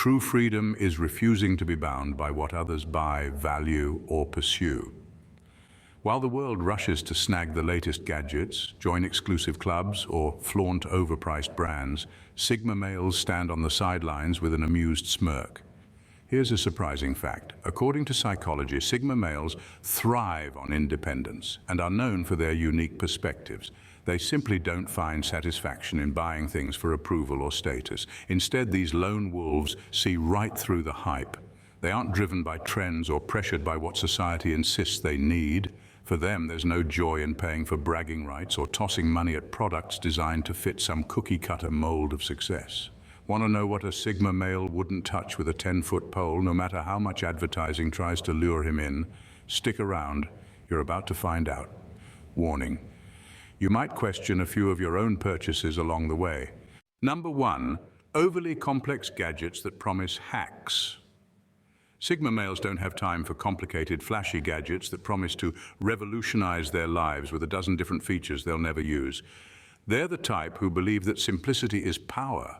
True freedom is refusing to be bound by what others buy, value, or pursue. While the world rushes to snag the latest gadgets, join exclusive clubs, or flaunt overpriced brands, Sigma males stand on the sidelines with an amused smirk. Here's a surprising fact. According to psychology, Sigma males thrive on independence and are known for their unique perspectives. They simply don't find satisfaction in buying things for approval or status. Instead, these lone wolves see right through the hype. They aren't driven by trends or pressured by what society insists they need. For them, there's no joy in paying for bragging rights or tossing money at products designed to fit some cookie-cutter mold of success. Want to know what a Sigma male wouldn't touch with a 10-foot pole, no matter how much advertising tries to lure him in? Stick around. You're about to find out. Warning. You might question a few of your own purchases along the way. Number 1. Overly complex gadgets that promise hacks. Sigma males don't have time for complicated, flashy gadgets that promise to revolutionize their lives with a dozen different features they'll never use. They're the type who believe that simplicity is power,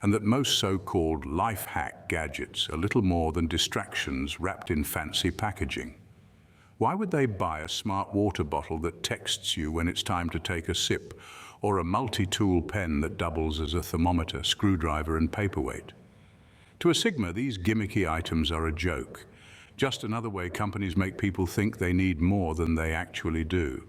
and that most so-called life hack gadgets are little more than distractions wrapped in fancy packaging. Why would they buy a smart water bottle that texts you when it's time to take a sip, or a multi-tool pen that doubles as a thermometer, screwdriver, and paperweight? To a Sigma, these gimmicky items are a joke, just another way companies make people think they need more than they actually do.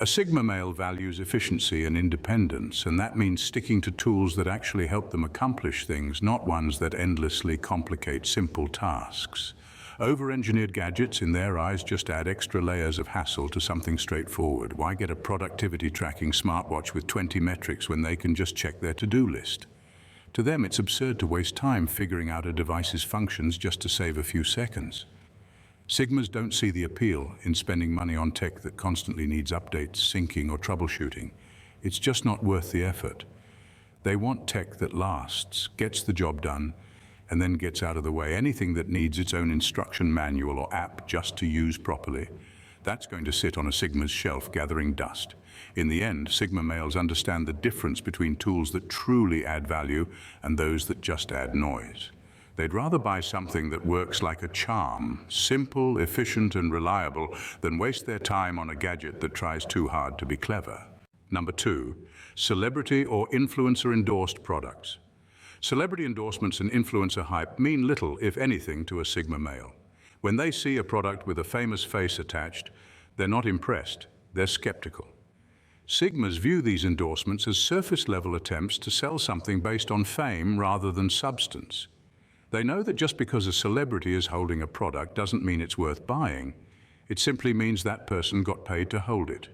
A Sigma male values efficiency and independence, and that means sticking to tools that actually help them accomplish things, not ones that endlessly complicate simple tasks. Over-engineered gadgets, in their eyes, just add extra layers of hassle to something straightforward. Why get a productivity tracking smartwatch with 20 metrics when they can just check their to-do list? To them, it's absurd to waste time figuring out a device's functions just to save a few seconds. Sigmas don't see the appeal in spending money on tech that constantly needs updates, syncing, or troubleshooting. It's just not worth the effort. They want tech that lasts, gets the job done, and then gets out of the way. Anything that needs its own instruction manual or app just to use properly, that's going to sit on a Sigma's shelf gathering dust. In the end, Sigma males understand the difference between tools that truly add value and those that just add noise. They'd rather buy something that works like a charm, simple, efficient, and reliable, than waste their time on a gadget that tries too hard to be clever. Number 2, celebrity or influencer-endorsed products. Celebrity endorsements and influencer hype mean little, if anything, to a Sigma male. When they see a product with a famous face attached, they're not impressed, they're skeptical. Sigmas view these endorsements as surface-level attempts to sell something based on fame rather than substance. They know that just because a celebrity is holding a product doesn't mean it's worth buying. It simply means that person got paid to hold it.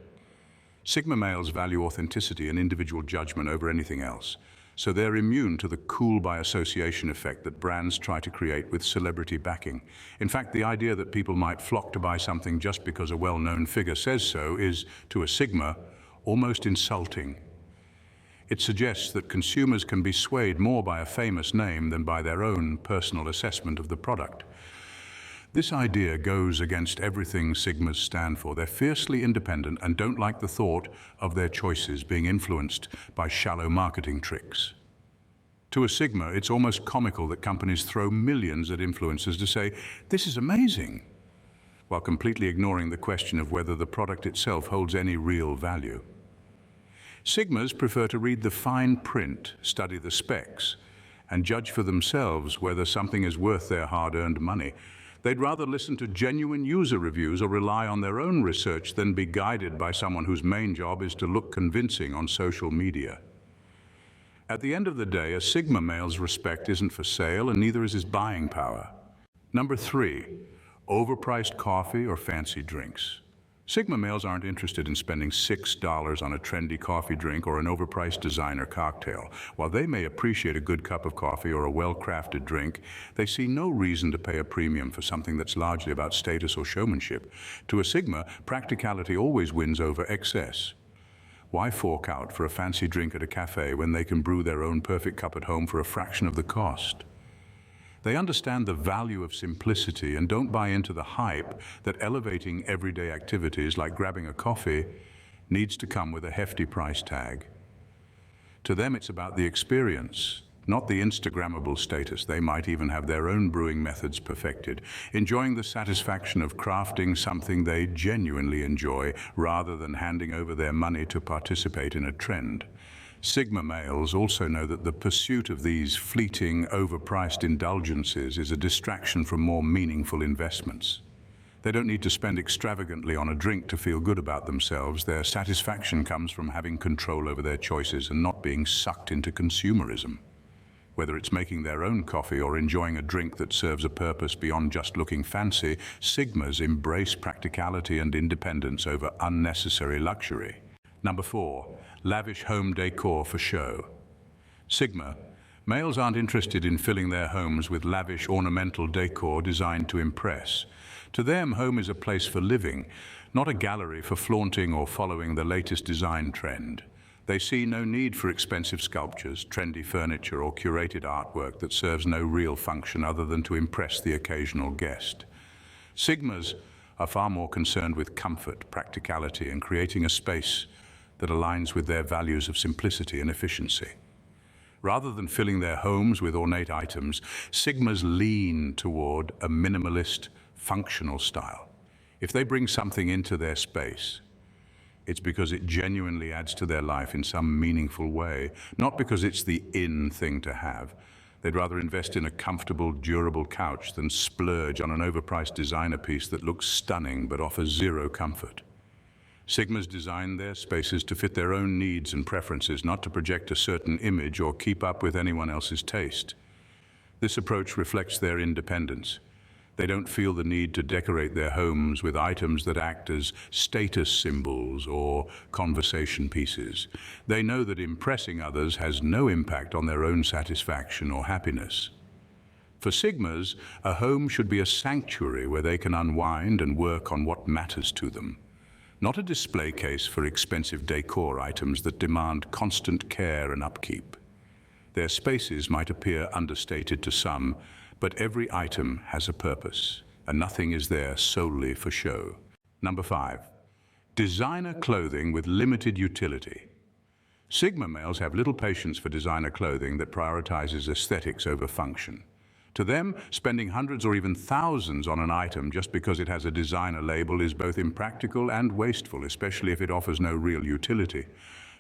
Sigma males value authenticity and individual judgment over anything else, so they're immune to the cool by association effect that brands try to create with celebrity backing. In fact, the idea that people might flock to buy something just because a well-known figure says so is, to a Sigma, almost insulting. It suggests that consumers can be swayed more by a famous name than by their own personal assessment of the product. This idea goes against everything Sigmas stand for. They're fiercely independent and don't like the thought of their choices being influenced by shallow marketing tricks. To a Sigma, it's almost comical that companies throw millions at influencers to say, "This is amazing," while completely ignoring the question of whether the product itself holds any real value. Sigmas prefer to read the fine print, study the specs, and judge for themselves whether something is worth their hard-earned money. They'd rather listen to genuine user reviews or rely on their own research than be guided by someone whose main job is to look convincing on social media. At the end of the day, a Sigma male's respect isn't for sale, and neither is his buying power. Number 3, overpriced coffee or fancy drinks. Sigma males aren't interested in spending $6 on a trendy coffee drink or an overpriced designer cocktail. While they may appreciate a good cup of coffee or a well-crafted drink, they see no reason to pay a premium for something that's largely about status or showmanship. To a Sigma, practicality always wins over excess. Why fork out for a fancy drink at a cafe when they can brew their own perfect cup at home for a fraction of the cost? They understand the value of simplicity and don't buy into the hype that elevating everyday activities like grabbing a coffee needs to come with a hefty price tag. To them, it's about the experience, not the Instagrammable status. They might even have their own brewing methods perfected, enjoying the satisfaction of crafting something they genuinely enjoy rather than handing over their money to participate in a trend. Sigma males also know that the pursuit of these fleeting, overpriced indulgences is a distraction from more meaningful investments. They don't need to spend extravagantly on a drink to feel good about themselves. Their satisfaction comes from having control over their choices and not being sucked into consumerism. Whether it's making their own coffee or enjoying a drink that serves a purpose beyond just looking fancy, Sigmas embrace practicality and independence over unnecessary luxury. Number 4. Lavish home decor for show. Sigma males aren't interested in filling their homes with lavish ornamental decor designed to impress. To them, home is a place for living, not a gallery for flaunting or following the latest design trend. They see no need for expensive sculptures, trendy furniture, or curated artwork that serves no real function other than to impress the occasional guest. Sigmas are far more concerned with comfort, practicality, and creating a space that aligns with their values of simplicity and efficiency. Rather than filling their homes with ornate items, Sigmas lean toward a minimalist, functional style. If they bring something into their space, it's because it genuinely adds to their life in some meaningful way, not because it's the in thing to have. They'd rather invest in a comfortable, durable couch than splurge on an overpriced designer piece that looks stunning but offers zero comfort. Sigmas design their spaces to fit their own needs and preferences, not to project a certain image or keep up with anyone else's taste. This approach reflects their independence. They don't feel the need to decorate their homes with items that act as status symbols or conversation pieces. They know that impressing others has no impact on their own satisfaction or happiness. For Sigmas, a home should be a sanctuary where they can unwind and work on what matters to them. Not a display case for expensive decor items that demand constant care and upkeep. Their spaces might appear understated to some, but every item has a purpose, and nothing is there solely for show. Number 5. Designer clothing with limited utility. Sigma males have little patience for designer clothing that prioritizes aesthetics over function. To them, spending hundreds or even thousands on an item just because it has a designer label is both impractical and wasteful, especially if it offers no real utility.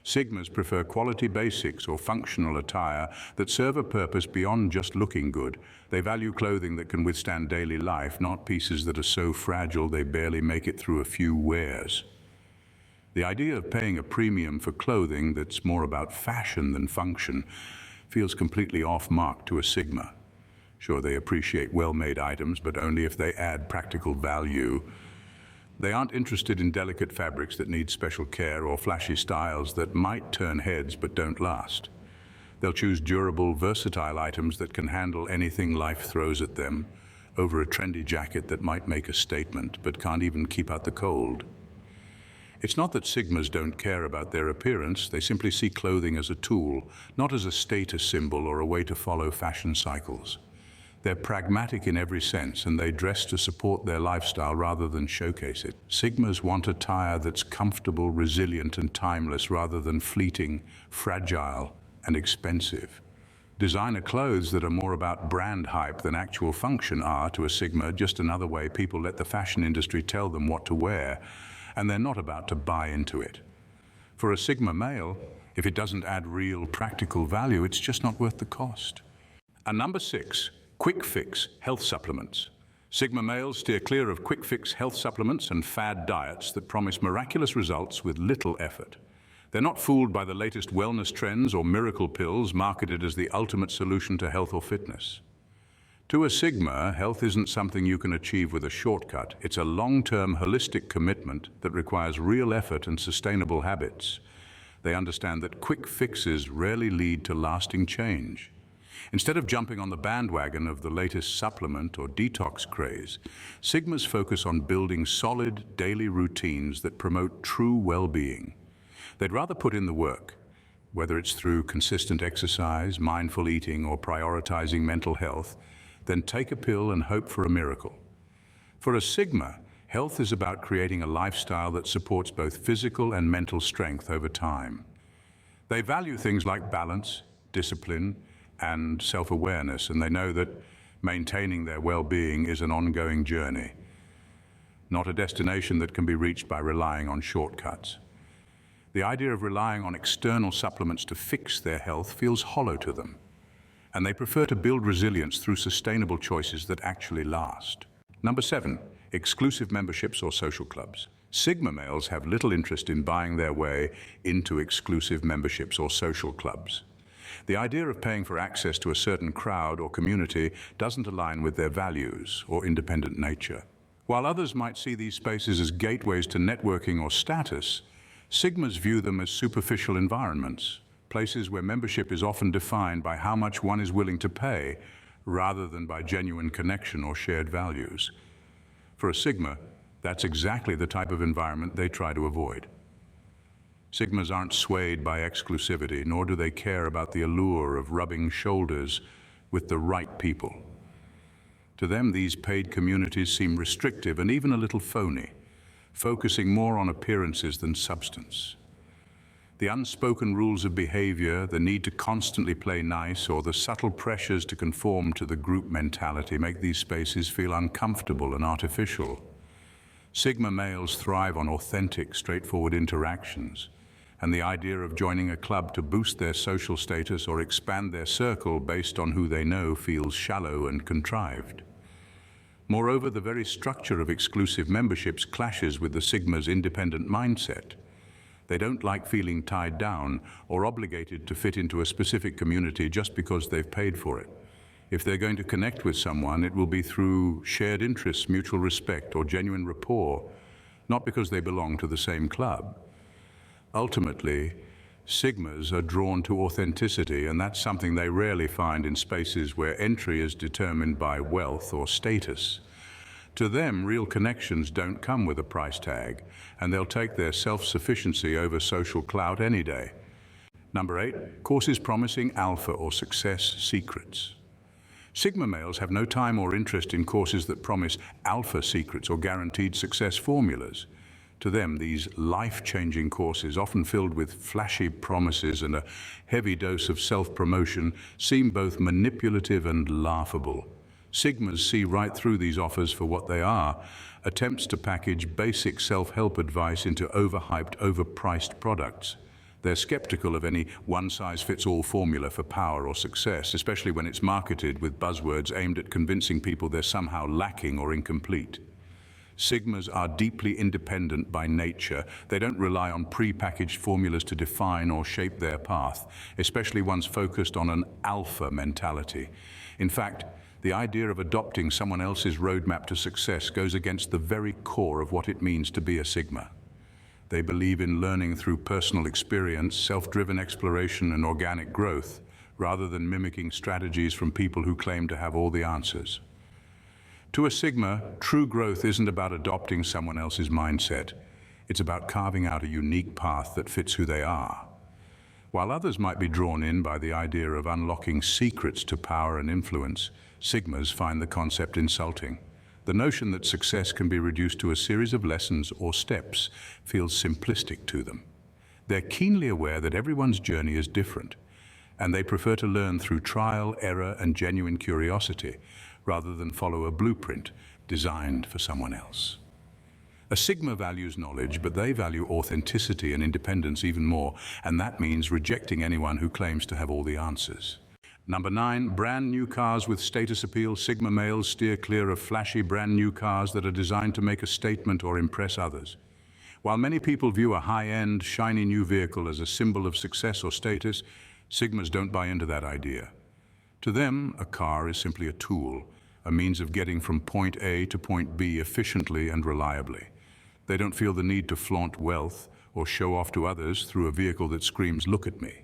Sigmas prefer quality basics or functional attire that serve a purpose beyond just looking good. They value clothing that can withstand daily life, not pieces that are so fragile they barely make it through a few wears. The idea of paying a premium for clothing that's more about fashion than function feels completely off-mark to a Sigma. Sure, they appreciate well-made items, but only if they add practical value. They aren't interested in delicate fabrics that need special care or flashy styles that might turn heads but don't last. They'll choose durable, versatile items that can handle anything life throws at them, over a trendy jacket that might make a statement but can't even keep out the cold. It's not that Sigmas don't care about their appearance, they simply see clothing as a tool, not as a status symbol or a way to follow fashion cycles. They're pragmatic in every sense, and they dress to support their lifestyle rather than showcase it. Sigmas want attire that's comfortable, resilient, and timeless rather than fleeting, fragile, and expensive. Designer clothes that are more about brand hype than actual function are, to a Sigma, just another way people let the fashion industry tell them what to wear, and they're not about to buy into it. For a Sigma male, if it doesn't add real practical value, it's just not worth the cost. And number 6. Quick fix health supplements. Sigma males steer clear of quick fix health supplements and fad diets that promise miraculous results with little effort. They're not fooled by the latest wellness trends or miracle pills marketed as the ultimate solution to health or fitness. To a Sigma, health isn't something you can achieve with a shortcut. It's a long-term holistic commitment that requires real effort and sustainable habits. They understand that quick fixes rarely lead to lasting change. Instead of jumping on the bandwagon of the latest supplement or detox craze, Sigmas focus on building solid daily routines that promote true well-being. They'd rather put in the work, whether it's through consistent exercise, mindful eating, or prioritizing mental health, than take a pill and hope for a miracle. For a Sigma, health is about creating a lifestyle that supports both physical and mental strength over time. They value things like balance, discipline, and self-awareness, and they know that maintaining their well-being is an ongoing journey, not a destination that can be reached by relying on shortcuts. The idea of relying on external supplements to fix their health feels hollow to them, and they prefer to build resilience through sustainable choices that actually last. Number 7, exclusive memberships or social clubs. Sigma males have little interest in buying their way into exclusive memberships or social clubs. The idea of paying for access to a certain crowd or community doesn't align with their values or independent nature. While others might see these spaces as gateways to networking or status, Sigmas view them as superficial environments, places where membership is often defined by how much one is willing to pay, rather than by genuine connection or shared values. For a Sigma, that's exactly the type of environment they try to avoid. Sigmas aren't swayed by exclusivity, nor do they care about the allure of rubbing shoulders with the right people. To them, these paid communities seem restrictive and even a little phony, focusing more on appearances than substance. The unspoken rules of behavior, the need to constantly play nice, or the subtle pressures to conform to the group mentality make these spaces feel uncomfortable and artificial. Sigma males thrive on authentic, straightforward interactions, and the idea of joining a club to boost their social status or expand their circle based on who they know feels shallow and contrived. Moreover, the very structure of exclusive memberships clashes with the Sigma's independent mindset. They don't like feeling tied down or obligated to fit into a specific community just because they've paid for it. If they're going to connect with someone, it will be through shared interests, mutual respect, or genuine rapport, not because they belong to the same club. Ultimately, Sigmas are drawn to authenticity, and that's something they rarely find in spaces where entry is determined by wealth or status. To them, real connections don't come with a price tag, and they'll take their self-sufficiency over social clout any day. Number 8, courses promising alpha or success secrets. Sigma males have no time or interest in courses that promise alpha secrets or guaranteed success formulas. To them, these life-changing courses, often filled with flashy promises and a heavy dose of self-promotion, seem both manipulative and laughable. Sigmas see right through these offers for what they are, attempts to package basic self-help advice into overhyped, overpriced products. They're skeptical of any one-size-fits-all formula for power or success, especially when it's marketed with buzzwords aimed at convincing people they're somehow lacking or incomplete. Sigmas are deeply independent by nature. They don't rely on pre-packaged formulas to define or shape their path, especially ones focused on an alpha mentality. In fact, the idea of adopting someone else's roadmap to success goes against the very core of what it means to be a Sigma. They believe in learning through personal experience, self-driven exploration, and organic growth, rather than mimicking strategies from people who claim to have all the answers. To a Sigma, true growth isn't about adopting someone else's mindset. It's about carving out a unique path that fits who they are. While others might be drawn in by the idea of unlocking secrets to power and influence, Sigmas find the concept insulting. The notion that success can be reduced to a series of lessons or steps feels simplistic to them. They're keenly aware that everyone's journey is different, and they prefer to learn through trial, error, and genuine curiosity, rather than follow a blueprint designed for someone else. A Sigma values knowledge, but they value authenticity and independence even more, and that means rejecting anyone who claims to have all the answers. Number 9, brand new cars with status appeal. Sigma males steer clear of flashy brand new cars that are designed to make a statement or impress others. While many people view a high-end, shiny new vehicle as a symbol of success or status, Sigmas don't buy into that idea. To them, a car is simply a tool, a means of getting from point A to point B efficiently and reliably. They don't feel the need to flaunt wealth or show off to others through a vehicle that screams, "Look at me."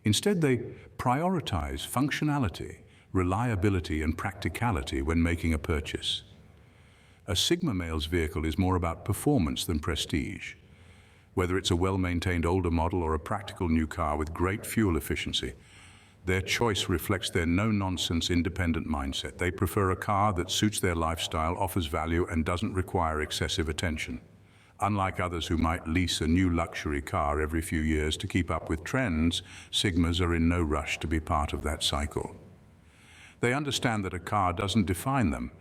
Instead, they prioritize functionality, reliability, and practicality when making a purchase. A Sigma male's vehicle is more about performance than prestige. Whether it's a well-maintained older model or a practical new car with great fuel efficiency, their choice reflects their no-nonsense, independent mindset. They prefer a car that suits their lifestyle, offers value, and doesn't require excessive attention. Unlike others who might lease a new luxury car every few years to keep up with trends, Sigmas are in no rush to be part of that cycle. They understand that a car doesn't define them,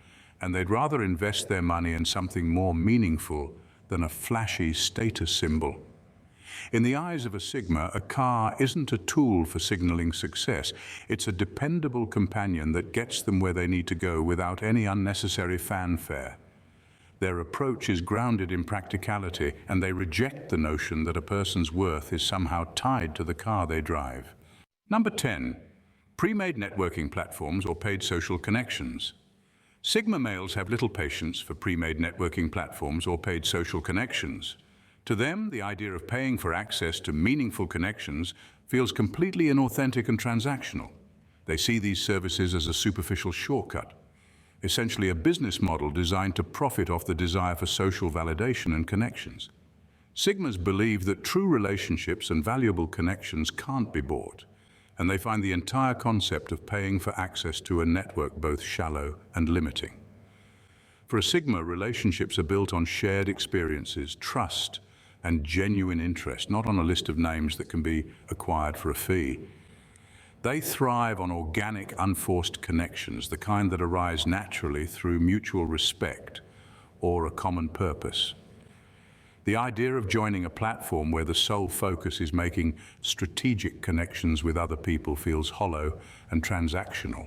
and they'd rather invest their money in something more meaningful than a flashy status symbol. In the eyes of a Sigma, a car isn't a tool for signaling success. It's a dependable companion that gets them where they need to go without any unnecessary fanfare. Their approach is grounded in practicality, and they reject the notion that a person's worth is somehow tied to the car they drive. Number 10. Pre-made networking platforms or paid social connections. Sigma males have little patience for pre-made networking platforms or paid social connections. To them, the idea of paying for access to meaningful connections feels completely inauthentic and transactional. They see these services as a superficial shortcut, essentially a business model designed to profit off the desire for social validation and connections. Sigmas believe that true relationships and valuable connections can't be bought, and they find the entire concept of paying for access to a network both shallow and limiting. For a Sigma, relationships are built on shared experiences, trust, and genuine interest, not on a list of names that can be acquired for a fee. They thrive on organic, unforced connections, the kind that arise naturally through mutual respect or a common purpose. The idea of joining a platform where the sole focus is making strategic connections with other people feels hollow and transactional.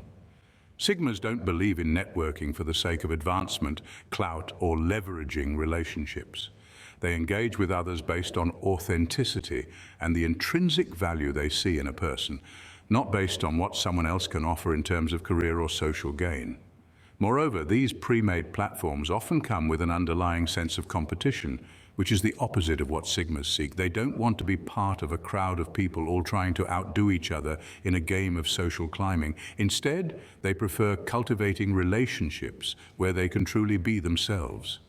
Sigmas don't believe in networking for the sake of advancement, clout, or leveraging relationships. They engage with others based on authenticity and the intrinsic value they see in a person, not based on what someone else can offer in terms of career or social gain. Moreover, these pre-made platforms often come with an underlying sense of competition, which is the opposite of what Sigmas seek. They don't want to be part of a crowd of people all trying to outdo each other in a game of social climbing. Instead, they prefer cultivating relationships where they can truly be themselves,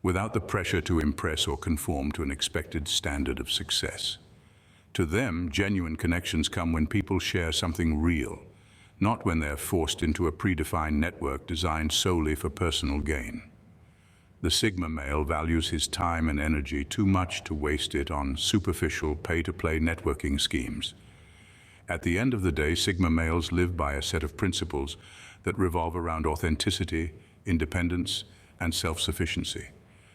without the pressure to impress or conform to an expected standard of success. To them, genuine connections come when people share something real, not when they're forced into a predefined network designed solely for personal gain. The Sigma male values his time and energy too much to waste it on superficial, pay-to-play networking schemes. At the end of the day, Sigma males live by a set of principles that revolve around authenticity, independence, and self-sufficiency.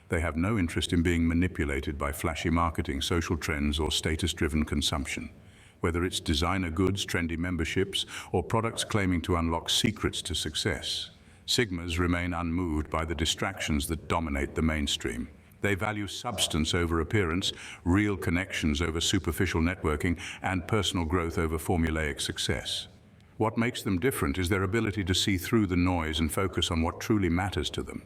They have no interest in being manipulated by flashy marketing, social trends, or status-driven consumption. Whether it's designer goods, trendy memberships, or products claiming to unlock secrets to success, Sigmas remain unmoved by the distractions that dominate the mainstream. They value substance over appearance, real connections over superficial networking, and personal growth over formulaic success. What makes them different is their ability to see through the noise and focus on what truly matters to them.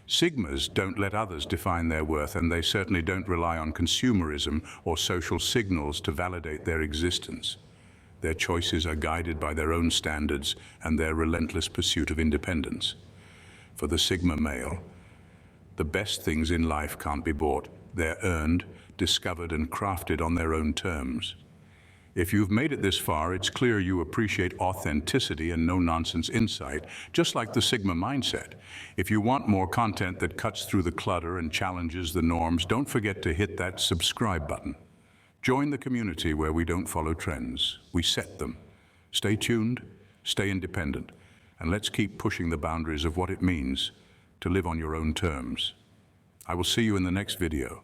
Sigmas don't let others define their worth, and they certainly don't rely on consumerism or social signals to validate their existence. Their choices are guided by their own standards and their relentless pursuit of independence. For the Sigma male, the best things in life can't be bought. They're earned, discovered, and crafted on their own terms. If you've made it this far, it's clear you appreciate authenticity and no-nonsense insight, just like the Sigma mindset. If you want more content that cuts through the clutter and challenges the norms, don't forget to hit that subscribe button. Join the community where we don't follow trends, we set them. Stay tuned, stay independent, and let's keep pushing the boundaries of what it means to live on your own terms. I will see you in the next video.